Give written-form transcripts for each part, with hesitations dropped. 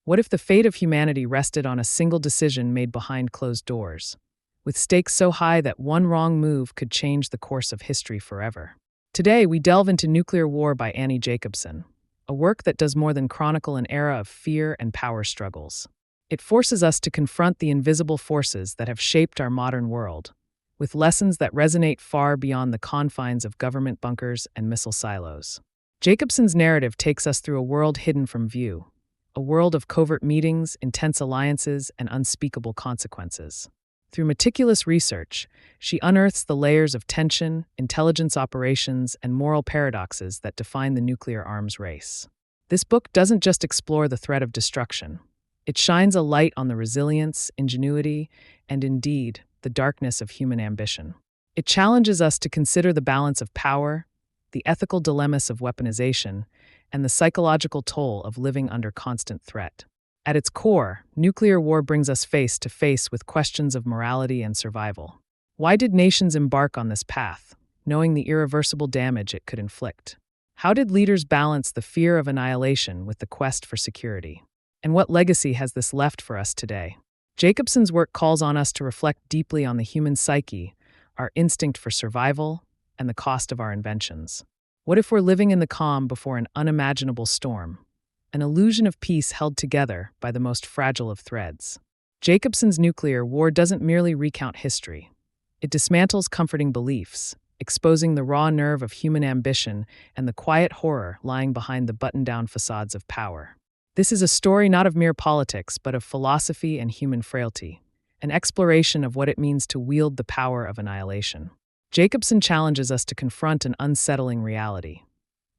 What if the fate of humanity rested on a single decision made behind closed doors, with stakes so high that one wrong move could change the course of history forever? Today, we delve into Nuclear War by Annie Jacobsen, a work that does more than chronicle an era of fear and power struggles. It forces us to confront the invisible forces that have shaped our modern world, with lessons that resonate far beyond the confines of government bunkers and missile silos. Jacobsen's narrative takes us through a world hidden from view, a world of covert meetings, intense alliances, and unspeakable consequences. Through meticulous research, she unearths the layers of tension, intelligence operations, and moral paradoxes that define the nuclear arms race. This book doesn't just explore the threat of destruction. It shines a light on the resilience, ingenuity, and indeed, the darkness of human ambition. It challenges us to consider the balance of power, the ethical dilemmas of weaponization, and the psychological toll of living under constant threat. At its core, nuclear war brings us face to face with questions of morality and survival. Why did nations embark on this path, knowing the irreversible damage it could inflict? How did leaders balance the fear of annihilation with the quest for security? And what legacy has this left for us today? Jacobsen's work calls on us to reflect deeply on the human psyche, our instinct for survival, and the cost of our inventions. What if we're living in the calm before an unimaginable storm? An illusion of peace held together by the most fragile of threads. Jacobsen's Nuclear War doesn't merely recount history. It dismantles comforting beliefs, exposing the raw nerve of human ambition and the quiet horror lying behind the buttoned-down facades of power. This is a story not of mere politics, but of philosophy and human frailty, an exploration of what it means to wield the power of annihilation. Jacobsen challenges us to confront an unsettling reality,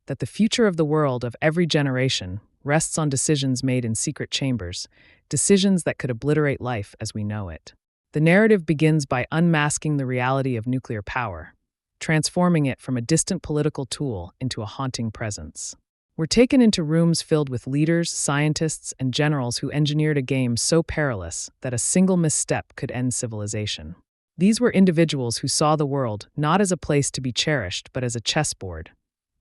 that the future of the world of every generation rests on decisions made in secret chambers, decisions that could obliterate life as we know it. The narrative begins by unmasking the reality of nuclear power, transforming it from a distant political tool into a haunting presence. We're taken into rooms filled with leaders, scientists, and generals who engineered a game so perilous that a single misstep could end civilization. These were individuals who saw the world not as a place to be cherished, but as a chessboard,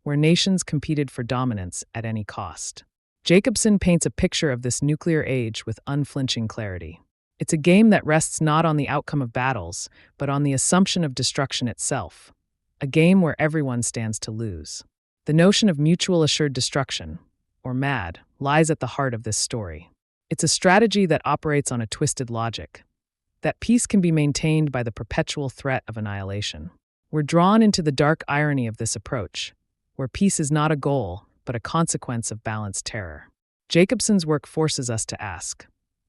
where nations competed for dominance at any cost. Jacobsen paints a picture of this nuclear age with unflinching clarity. It's a game that rests not on the outcome of battles, but on the assumption of destruction itself. A game where everyone stands to lose. The notion of mutual assured destruction, or MAD, lies at the heart of this story. It's a strategy that operates on a twisted logic, that peace can be maintained by the perpetual threat of annihilation. We're drawn into the dark irony of this approach, where peace is not a goal, but a consequence of balanced terror. Jacobsen's work forces us to ask,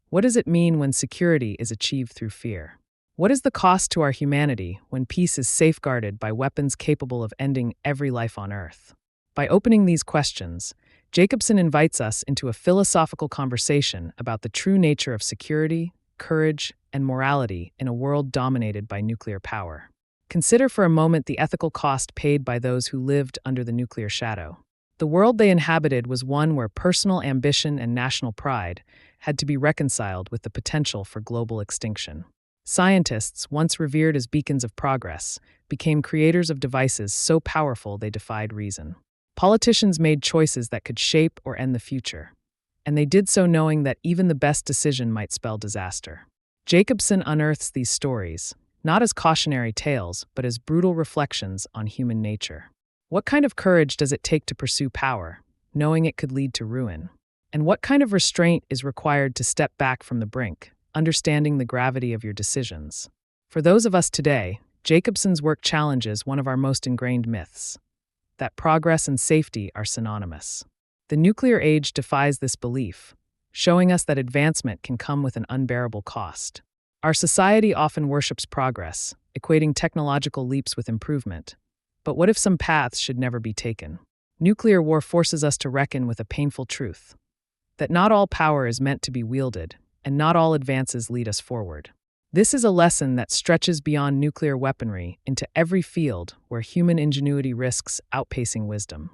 what does it mean when security is achieved through fear? What is the cost to our humanity when peace is safeguarded by weapons capable of ending every life on Earth? By opening these questions, Jacobsen invites us into a philosophical conversation about the true nature of security, courage, and morality in a world dominated by nuclear power. Consider for a moment the ethical cost paid by those who lived under the nuclear shadow. The world they inhabited was one where personal ambition and national pride had to be reconciled with the potential for global extinction. Scientists, once revered as beacons of progress, became creators of devices so powerful they defied reason. Politicians made choices that could shape or end the future, and they did so knowing that even the best decision might spell disaster. Jacobsen unearths these stories, not as cautionary tales, but as brutal reflections on human nature. What kind of courage does it take to pursue power, knowing it could lead to ruin? And what kind of restraint is required to step back from the brink, understanding the gravity of your decisions? For those of us today, Jacobsen's work challenges one of our most ingrained myths, that progress and safety are synonymous. The nuclear age defies this belief, showing us that advancement can come with an unbearable cost. Our society often worships progress, equating technological leaps with improvement. But what if some paths should never be taken? Nuclear war forces us to reckon with a painful truth, that not all power is meant to be wielded, and not all advances lead us forward. This is a lesson that stretches beyond nuclear weaponry into every field where human ingenuity risks outpacing wisdom.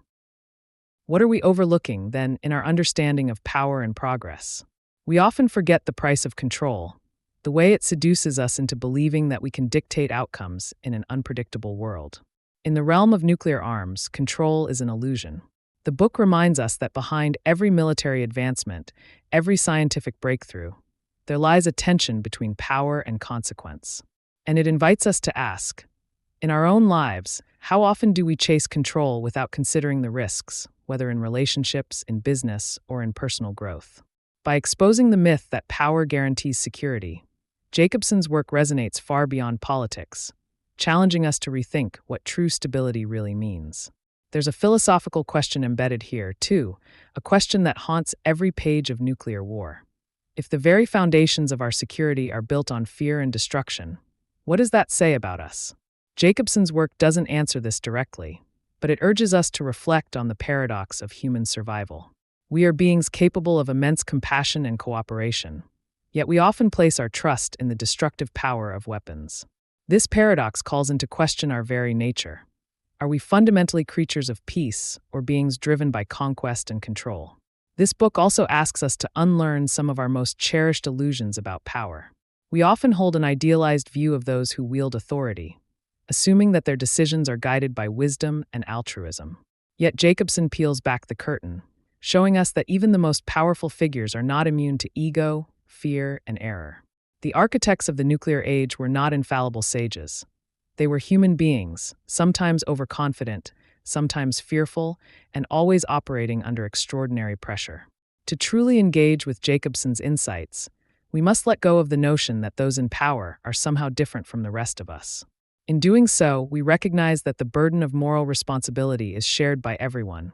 What are we overlooking, then, in our understanding of power and progress? We often forget the price of control, the way it seduces us into believing that we can dictate outcomes in an unpredictable world. In the realm of nuclear arms, control is an illusion. The book reminds us that behind every military advancement, every scientific breakthrough, there lies a tension between power and consequence. And it invites us to ask, in our own lives, how often do we chase control without considering the risks, whether in relationships, in business, or in personal growth? By exposing the myth that power guarantees security, Jacobsen's work resonates far beyond politics, challenging us to rethink what true stability really means. There's a philosophical question embedded here, too, a question that haunts every page of Nuclear War. If the very foundations of our security are built on fear and destruction, what does that say about us? Jacobsen's work doesn't answer this directly, but it urges us to reflect on the paradox of human survival. We are beings capable of immense compassion and cooperation, yet we often place our trust in the destructive power of weapons. This paradox calls into question our very nature. Are we fundamentally creatures of peace or beings driven by conquest and control? This book also asks us to unlearn some of our most cherished illusions about power. We often hold an idealized view of those who wield authority, assuming that their decisions are guided by wisdom and altruism. Yet Jacobsen peels back the curtain, showing us that even the most powerful figures are not immune to ego, fear, and error. The architects of the nuclear age were not infallible sages. They were human beings, sometimes overconfident, sometimes fearful, and always operating under extraordinary pressure. To truly engage with Jacobsen's insights, we must let go of the notion that those in power are somehow different from the rest of us. In doing so, we recognize that the burden of moral responsibility is shared by everyone,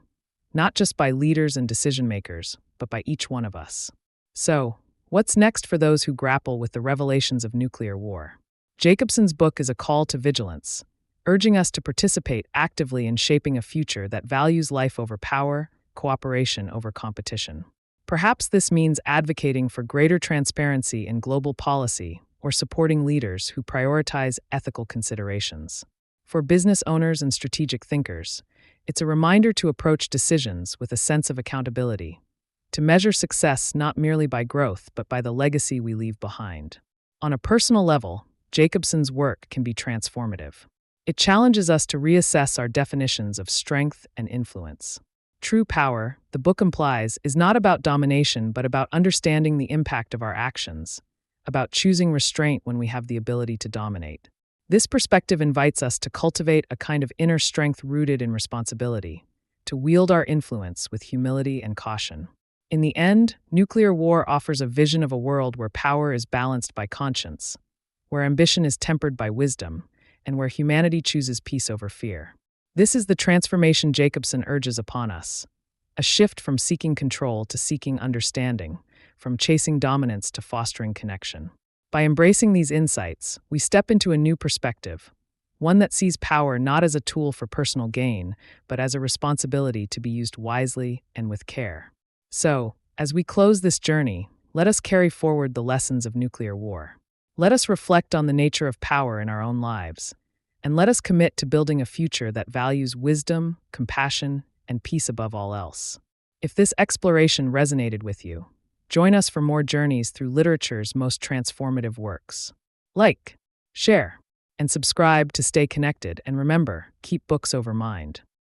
not just by leaders and decision-makers, but by each one of us. So, what's next for those who grapple with the revelations of nuclear war? Jacobsen's book is a call to vigilance, urging us to participate actively in shaping a future that values life over power, cooperation over competition. Perhaps this means advocating for greater transparency in global policy or supporting leaders who prioritize ethical considerations. For business owners and strategic thinkers, it's a reminder to approach decisions with a sense of accountability, to measure success not merely by growth but by the legacy we leave behind. On a personal level, Jacobsen's work can be transformative. It challenges us to reassess our definitions of strength and influence. True power, the book implies, is not about domination but about understanding the impact of our actions, about choosing restraint when we have the ability to dominate. This perspective invites us to cultivate a kind of inner strength rooted in responsibility, to wield our influence with humility and caution. In the end, nuclear war offers a vision of a world where power is balanced by conscience, where ambition is tempered by wisdom, and where humanity chooses peace over fear. This is the transformation Jacobsen urges upon us, a shift from seeking control to seeking understanding, from chasing dominance to fostering connection. By embracing these insights, we step into a new perspective, one that sees power not as a tool for personal gain, but as a responsibility to be used wisely and with care. So, as we close this journey, let us carry forward the lessons of nuclear war. Let us reflect on the nature of power in our own lives, and let us commit to building a future that values wisdom, compassion, and peace above all else. If this exploration resonated with you, join us for more journeys through literature's most transformative works. Like, share, and subscribe to stay connected, and remember, keep books over mind.